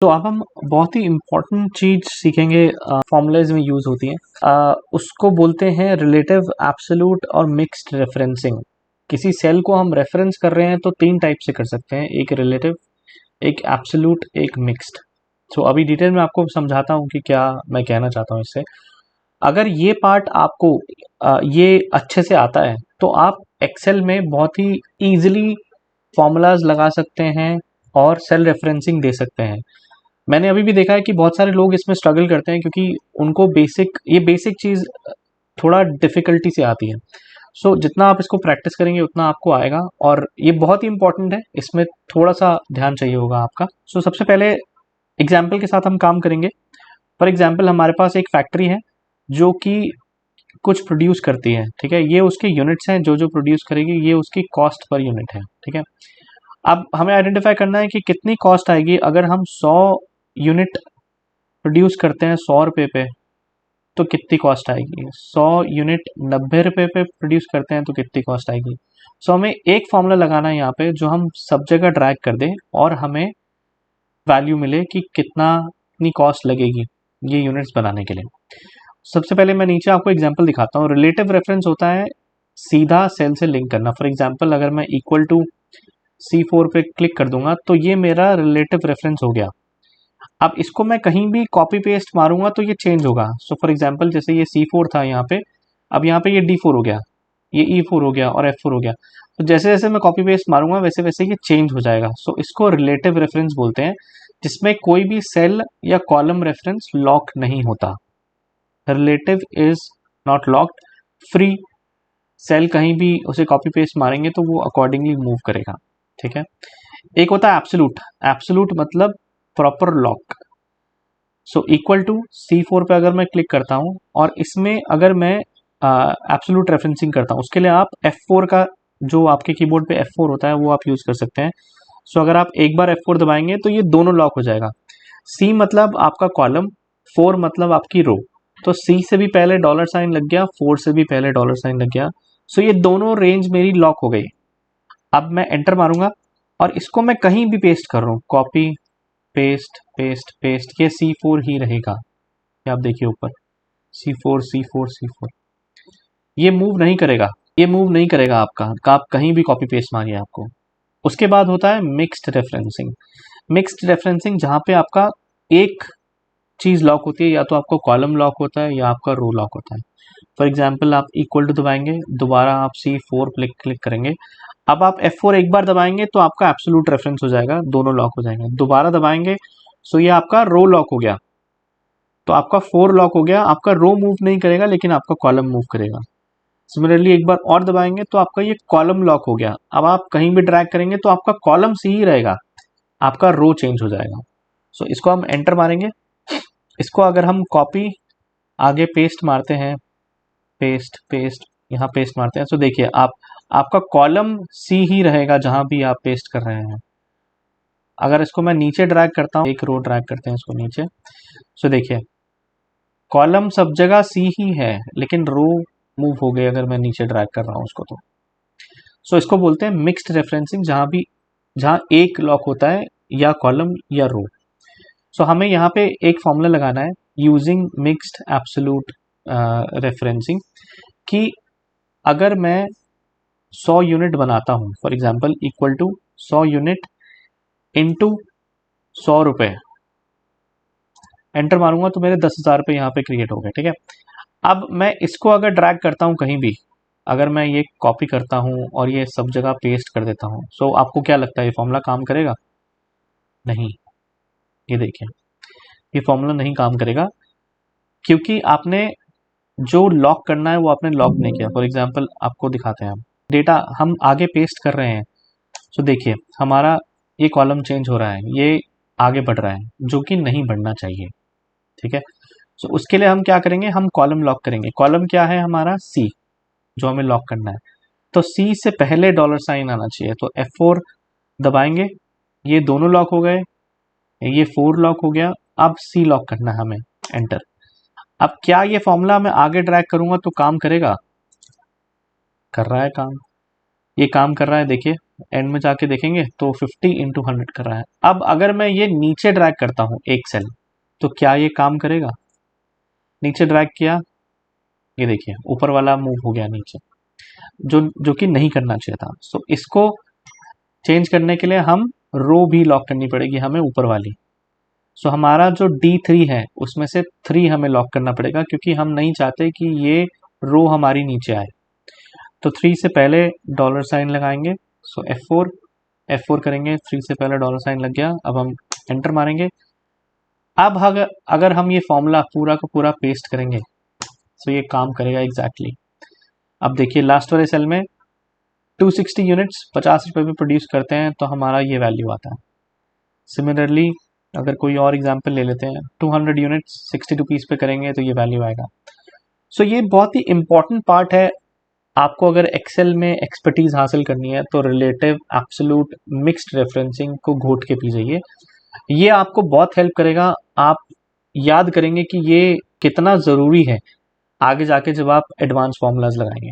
तो अब हम बहुत ही इम्पोर्टेंट चीज सीखेंगे, फॉर्मूलाज में यूज होती हैं। उसको बोलते हैं रिलेटिव, एब्सोल्यूट और मिक्स्ड रेफरेंसिंग। किसी सेल को हम रेफरेंस कर रहे हैं तो तीन टाइप से कर सकते हैं, एक रिलेटिव, एक एब्सोल्यूट, एक मिक्स्ड। तो अभी डिटेल में आपको समझाता हूँ कि क्या मैं कहना चाहता हूँ इससे। अगर ये पार्ट आपको ये अच्छे से आता है तो आप एक्सेल में बहुत ही इजीली फॉर्मूलाज लगा सकते हैं और सेल रेफरेंसिंग दे सकते हैं। मैंने अभी भी देखा है कि बहुत सारे लोग इसमें स्ट्रगल करते हैं क्योंकि उनको ये बेसिक चीज़ थोड़ा डिफिकल्टी से आती है। सो जितना आप इसको प्रैक्टिस करेंगे उतना आपको आएगा, और ये बहुत ही इंपॉर्टेंट है, इसमें थोड़ा सा ध्यान चाहिए होगा आपका। सो सबसे पहले एग्जाम्पल के साथ हम काम करेंगे। फॉर एग्जाम्पल हमारे पास एक फैक्ट्री है जो कि कुछ प्रोड्यूस करती है, ठीक है। ये उसके यूनिट्स हैं जो जो प्रोड्यूस करेगी, ये उसकी कॉस्ट पर यूनिट है, ठीक है। अब हमें आइडेंटिफाई करना है कि कितनी कॉस्ट आएगी अगर हम 100 यूनिट प्रोड्यूस करते हैं 100 रुपये पे, तो कितनी कॉस्ट आएगी। 100 यूनिट 90 रुपये पे प्रोड्यूस करते हैं तो कितनी कॉस्ट आएगी। सो हमें एक फॉर्मूला लगाना है यहाँ पे जो हम सब जगह ड्रैग कर दें और हमें वैल्यू मिले कि कितनी कॉस्ट लगेगी ये यूनिट्स बनाने के लिए। सबसे पहले मैं नीचे आपको एग्जांपल दिखाता हूँ। रिलेटिव रेफरेंस होता है सीधा सेल से लिंक करना। फॉर एग्जांपल अगर मैं इक्वल टू C4 पे क्लिक कर दूंगा तो ये मेरा रिलेटिव रेफरेंस हो गया। अब इसको मैं कहीं भी कॉपी पेस्ट मारूंगा तो ये चेंज होगा। सो फॉर एग्जांपल जैसे ये C4 था यहाँ पे, अब यहाँ पे ये D4 हो गया, ये E4 हो गया और F4 हो गया। तो जैसे जैसे मैं कॉपी पेस्ट मारूंगा वैसे वैसे ये चेंज हो जाएगा। सो इसको रिलेटिव रेफरेंस बोलते हैं, जिसमें कोई भी सेल या कॉलम रेफरेंस लॉक नहीं होता। Relative is not locked, free. Cell कहीं भी उसे कॉपी पेस्ट मारेंगे तो वो अकॉर्डिंगली मूव करेगा, ठीक है। एक होता है एब्सोल्यूट। एब्सोल्यूट मतलब proper lock. So equal to C4 पे अगर मैं क्लिक करता हूँ और इसमें अगर मैं एब्सोल्यूट रेफरेंसिंग करता हूँ, उसके लिए आप F4 का, जो आपके कीबोर्ड पे F4 होता है वो आप यूज कर सकते हैं। सो अगर आप एक बार F4 दबाएंगे तो ये दोनों लॉक हो जाएगा। C मतलब आपका कॉलम, 4 मतलब आपकी रो। तो C से भी पहले डॉलर साइन लग गया, 4 से भी पहले डॉलर साइन लग गया। सो ये दोनों रेंज मेरी लॉक हो गई। अब मैं एंटर मारूंगा और इसको मैं कहीं भी पेस्ट कर रहा हूँ, कॉपी पेस्ट पेस्ट पेस्ट, ये C4 ही रहेगा। ये आप देखिए ऊपर C4 C4 C4, ये मूव नहीं करेगा, ये मूव नहीं करेगा आपका, आप कहीं भी कॉपी पेस्ट मारिए आपको। उसके बाद होता है मिक्स्ड रेफरेंसिंग। मिक्स्ड रेफरेंसिंग जहाँ पे आपका एक चीज लॉक होती है, या तो आपको कॉलम लॉक होता है या आपका रो लॉक होता है। फॉर एग्जाम्पल आप इक्वल टू दबाएंगे, दोबारा आप C4 क्लिक करेंगे। अब आप F4 एक बार दबाएंगे तो आपका एब्सोल्यूट रेफरेंस हो जाएगा, दोनों लॉक हो जाएंगे। दोबारा दबाएंगे सो ये आपका रो लॉक हो गया, तो आपका 4 लॉक हो गया। आपका रो मूव नहीं करेगा लेकिन आपका कॉलम मूव करेगा। सिमिलरली एक बार और दबाएंगे तो आपका ये कॉलम लॉक हो गया। अब आप कहीं भी ड्रैग करेंगे तो आपका कॉलम सी ही रहेगा, आपका रो चेंज हो जाएगा। सो इसको हम एंटर मारेंगे। इसको अगर हम कॉपी आगे पेस्ट मारते हैं, पेस्ट पेस्ट, यहाँ पेस्ट मारते हैं, तो देखिए आपका कॉलम सी ही रहेगा जहां भी आप पेस्ट कर रहे हैं। अगर इसको मैं नीचे ड्रैग करता हूँ, एक रो ड्रैग करते हैं इसको नीचे, सो देखिए कॉलम सब जगह सी ही है लेकिन रो मूव हो गई अगर मैं नीचे ड्रैग कर रहा हूँ उसको तो। सो इसको बोलते हैं मिक्स्ड रेफरेंसिंग, जहाँ एक लॉक होता है या कॉलम या रो। सो हमें यहाँ पे एक फॉर्मूला लगाना है यूजिंग मिक्स्ड एब्सोल्यूट रेफरेंसिंग, कि अगर मैं 100 यूनिट बनाता हूँ, for example equal to 100 unit into 100 रुपये, एंटर मारूंगा तो मेरे 10,000 रुपये यहाँ पे क्रिएट हो गए, ठीक है। अब मैं इसको अगर ड्रैग करता हूँ कहीं भी, अगर मैं ये कॉपी करता हूँ और ये सब जगह पेस्ट कर देता हूँ, सो आपको क्या लगता है ये फॉर्मूला काम करेगा? नहीं। ये देखिए ये फॉर्मूला नहीं काम करेगा क्योंकि आपने जो लॉक करना है वो आपने लॉक नहीं किया। फॉर एग्जाम्पल आपको दिखाते हैं, हम डेटा हम आगे पेस्ट कर रहे हैं, सो देखिए हमारा ये कॉलम चेंज हो रहा है, ये आगे बढ़ रहा है जो कि नहीं बढ़ना चाहिए, ठीक है। सो उसके लिए हम क्या करेंगे, हम कॉलम लॉक करेंगे। कॉलम क्या है हमारा? C, जो हमें लॉक करना है। तो C से पहले डॉलर साइन आना चाहिए, तो F4 दबाएंगे, ये दोनों लॉक हो गए, ये 4 लॉक हो गया। अब C लॉक करना है हमें, एंटर। अब क्या ये फॉर्मूला मैं आगे ड्रैग करूंगा तो काम करेगा? कर रहा है काम, ये काम कर रहा है, देखिए एंड में जाके देखेंगे तो 50 इंटू 100 कर रहा है। अब अगर मैं ये नीचे ड्रैग करता हूँ एक सेल, तो क्या ये काम करेगा? नीचे ड्रैग किया, ये देखिए ऊपर वाला मूव हो गया नीचे, जो कि नहीं करना चाहिए था। सो इसको चेंज करने के लिए हम रो भी लॉक करनी पड़ेगी हमें ऊपर वाली। सो हमारा जो D3 है उसमें से 3 हमें लॉक करना पड़ेगा, क्योंकि हम नहीं चाहते कि ये रो हमारी नीचे आए। तो 3 से पहले डॉलर साइन लगाएंगे। सो F4 करेंगे, 3 से पहले डॉलर साइन लग गया। अब हम एंटर मारेंगे। अब अगर हम ये फॉर्मूला पूरा का पूरा पेस्ट करेंगे तो ये काम करेगा एग्जैक्टली। अब देखिए लास्ट वाले सेल में 260 यूनिट्स 50 रुपए में प्रोड्यूस करते हैं तो हमारा ये वैल्यू आता है। सिमिलरली अगर कोई और एग्जांपल ले लेते हैं, 200 यूनिट्स 60 रुपीज़ पे करेंगे तो ये वैल्यू आएगा। सो ये बहुत ही इंपॉर्टेंट पार्ट है। आपको अगर एक्सेल में एक्सपर्टीज हासिल करनी है तो रिलेटिव, एब्सोल्यूट, मिक्स्ड रेफरेंसिंग को घोट के पी जाइए। ये आपको बहुत हेल्प करेगा। आप याद करेंगे कि ये कितना ज़रूरी है आगे जाके जब आप एडवांस फॉर्मूलाज लगाएंगे।